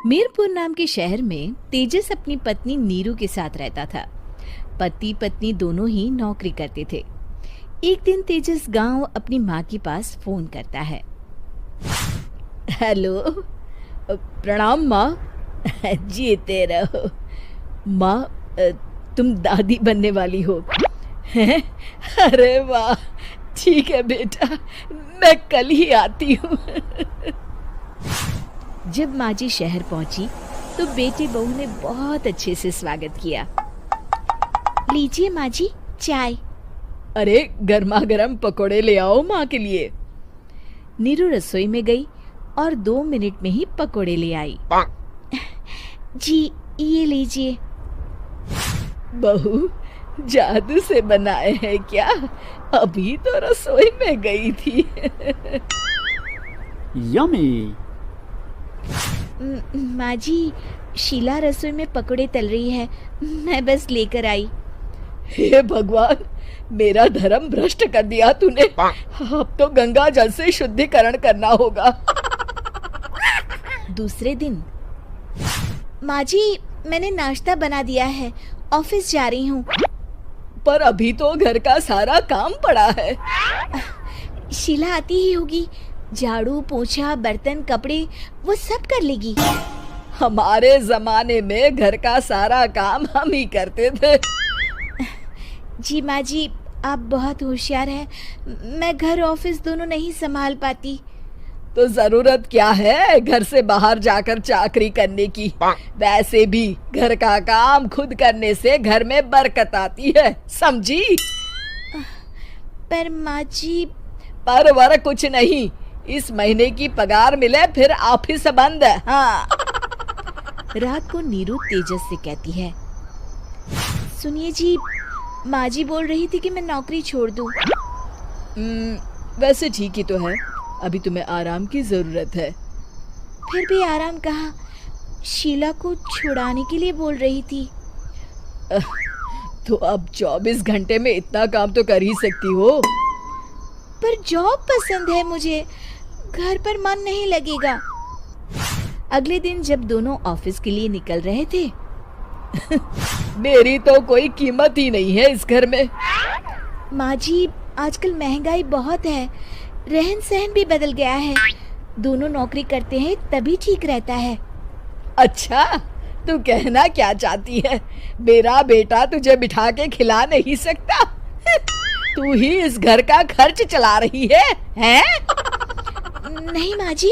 मीरपुर नाम के शहर में तेजस अपनी पत्नी नीरू के साथ रहता था। पति पत्नी दोनों ही नौकरी करते थे। एक दिन तेजस गांव अपनी माँ के पास फोन करता है। हेलो, प्रणाम माँ। जीते रहो माँ, तुम दादी बनने वाली हो हैं? अरे वाह, ठीक है बेटा, मैं कल ही आती हूँ। जब माँ जी शहर पहुंची तो बेटे बहू ने बहुत अच्छे से स्वागत किया। लीजिए माँ जी, चाय। अरे गर्मा गर्म पकोड़े ले आओ माँ के लिए। नीरू रसोई में गई और 2 मिनट में ही पकोड़े ले आई। जी ये लीजिए। बहू, जादू से बनाए हैं क्या? अभी तो रसोई में गई थी। यम्मी। माँ जी, शीला रसोई में पकोड़े तल रही है, मैं बस लेकर आई। हे भगवान, मेरा धर्म भ्रष्ट कर दिया तूने। अब तो गंगा जल से शुद्धिकरण करना होगा। दूसरे दिन, माँ जी मैंने नाश्ता बना दिया है, ऑफिस जा रही हूँ। पर अभी तो घर का सारा काम पड़ा है। शीला आती ही होगी, झाड़ू पोछा बर्तन कपड़े वो सब कर लेगी। हमारे जमाने में घर का सारा काम हम ही करते थे। जी माँ जी, आप बहुत होशियार हैं, मैं घर ऑफिस दोनों नहीं संभाल पाती। तो जरूरत क्या है घर से बाहर जाकर चाकरी करने की? वैसे भी घर का काम खुद करने से घर में बरकत आती है, समझी? पर माँ जी। पर वर कुछ नहीं, इस महीने की पगार मिले फिर ऑफिस बंद। हाँ। रात को नीरू तेजस से कहती है, सुनिए जी, माँ जी बोल रही थी कि मैं नौकरी छोड़ दूं। वैसे ठीक ही तो है, अभी तुम्हें आराम की जरूरत है। फिर भी आराम कहाँ, शीला को छुड़ाने के लिए बोल रही थी। तो अब 24 घंटे में इतना काम तो कर ही सकती हो। पर जॉब पसंद है मुझे, घर पर मन नहीं लगेगा। अगले दिन जब दोनों ऑफिस के लिए निकल रहे थे, मेरी तो कोई कीमत ही नहीं है इस घर में। माँ जी, आजकल महंगाई बहुत है, रहन सहन भी बदल गया है, दोनों नौकरी करते हैं तभी ठीक रहता है। अच्छा, तू कहना क्या चाहती है? मेरा बेटा तुझे बिठा के खिला नहीं सकता? तू ही इस घर का खर्च चला रही है, हैं? नहीं माँ जी,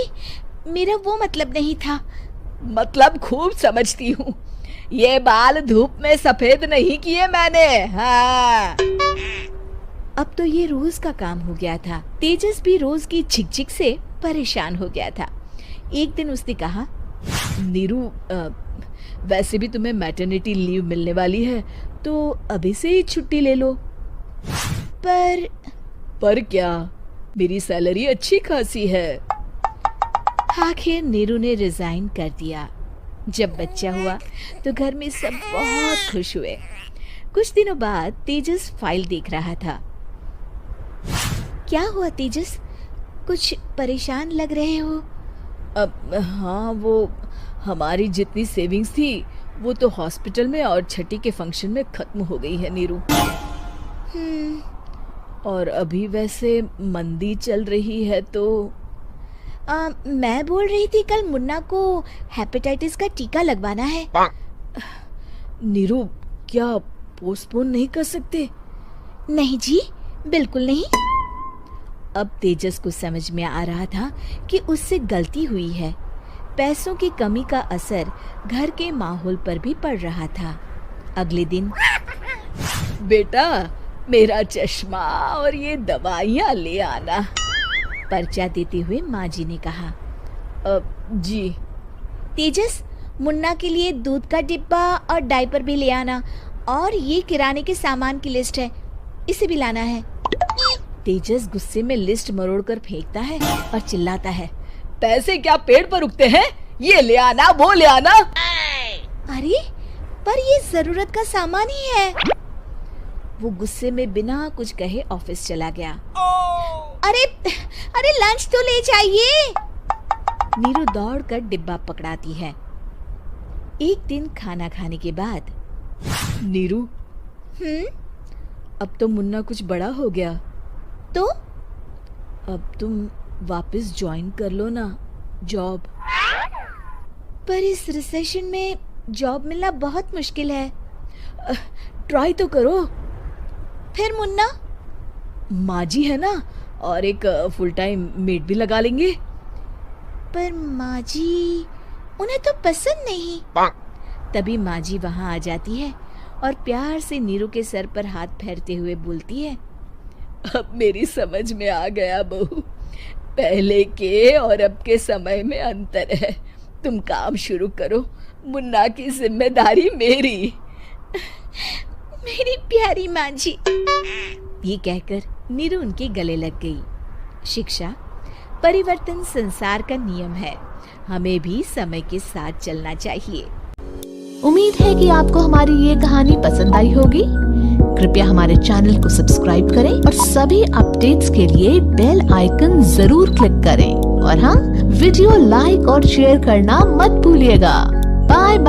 मेरा वो मतलब नहीं था। मतलब खूब समझती हूँ, ये बाल धूप में सफेद नहीं किए मैंने। हाँ। अब तो ये रोज का काम हो गया था। तेजस भी रोज की झिकझिक से परेशान हो गया था। एक दिन उसने कहा, नीरू, वैसे भी तुम्हें मैटरनिटी लीव मिलने वाली है, तो अभी से ही छुट्टी ले लो। पर क्या, मेरी सैलरी अच्छी खासी है। आखिर नीरू ने रिजाइन कर दिया। जब बच्चा हुआ तो घर में सब बहुत खुश हुए। कुछ दिनों बाद तेजस फाइल देख रहा था। क्या हुआ तेजस, कुछ परेशान लग रहे हो? अब हाँ, वो हमारी जितनी सेविंग्स थी वो तो हॉस्पिटल में और छठी के फंक्शन में खत्म हो गई है नीरू। और अभी वैसे मंदी चल रही है तो मैं बोल रही थी कल मुन्ना को हेपेटाइटिस का टीका लगवाना है। नीरू, क्या पोस्टपोन नहीं कर सकते? नहीं जी, बिल्कुल नहीं। अब तेजस को समझ में आ रहा था कि उससे गलती हुई है। पैसों की कमी का असर घर के माहौल पर भी पड़ रहा था। अगले दिन, बेटा मेरा चश्मा और ये दवाइयाँ ले आना, पर्चा देते हुए माँ जी ने कहा। जी। तेजस, मुन्ना के लिए दूध का डिब्बा और डायपर भी ले आना, और ये किराने के सामान की लिस्ट है, इसे भी लाना है। तेजस गुस्से में लिस्ट मरोड़कर फेंकता है और चिल्लाता है, पैसे क्या पेड़ पर उगते हैं? ये ले आना, वो ले आना। अरे पर ये जरूरत का सामान ही है। वो गुस्से में बिना कुछ कहे ऑफिस चला गया। अरे लंच तो ले जाइए। नीरू दौड़कर डिब्बा पकड़ाती है। एक दिन खाना खाने के बाद, नीरू, अब तो मुन्ना कुछ बड़ा हो गया, तो अब तुम वापस ज्वाइन कर लो ना जॉब। पर इस रिसेशन में जॉब मिलना बहुत मुश्किल है। ट्राई तो करो। फिर मुन्ना? माँ जी है ना, और एक फुल टाइम मेड भी लगा लेंगे। पर माँ जी, उन्हें तो पसंद नहीं। तभी माँ जी वहाँ आ जाती है और प्यार से नीरू के सर पर हाथ फेरते हुए बोलती है, अब मेरी समझ में आ गया बहू, पहले के और अब के समय में अंतर है। तुम काम शुरू करो, मुन्ना की जिम्मेदारी मेरी। मेरी प्यारी माँ जी। ये कहकर नीरू उनके गले लग गई। शिक्षा, परिवर्तन संसार का नियम है, हमें भी समय के साथ चलना चाहिए। उम्मीद है कि आपको हमारी ये कहानी पसंद आई होगी। कृपया हमारे चैनल को सब्सक्राइब करें और सभी अपडेट्स के लिए बेल आइकन जरूर क्लिक करें। और हाँ, वीडियो लाइक और शेयर करना मत भूलिएगा। Bye bye.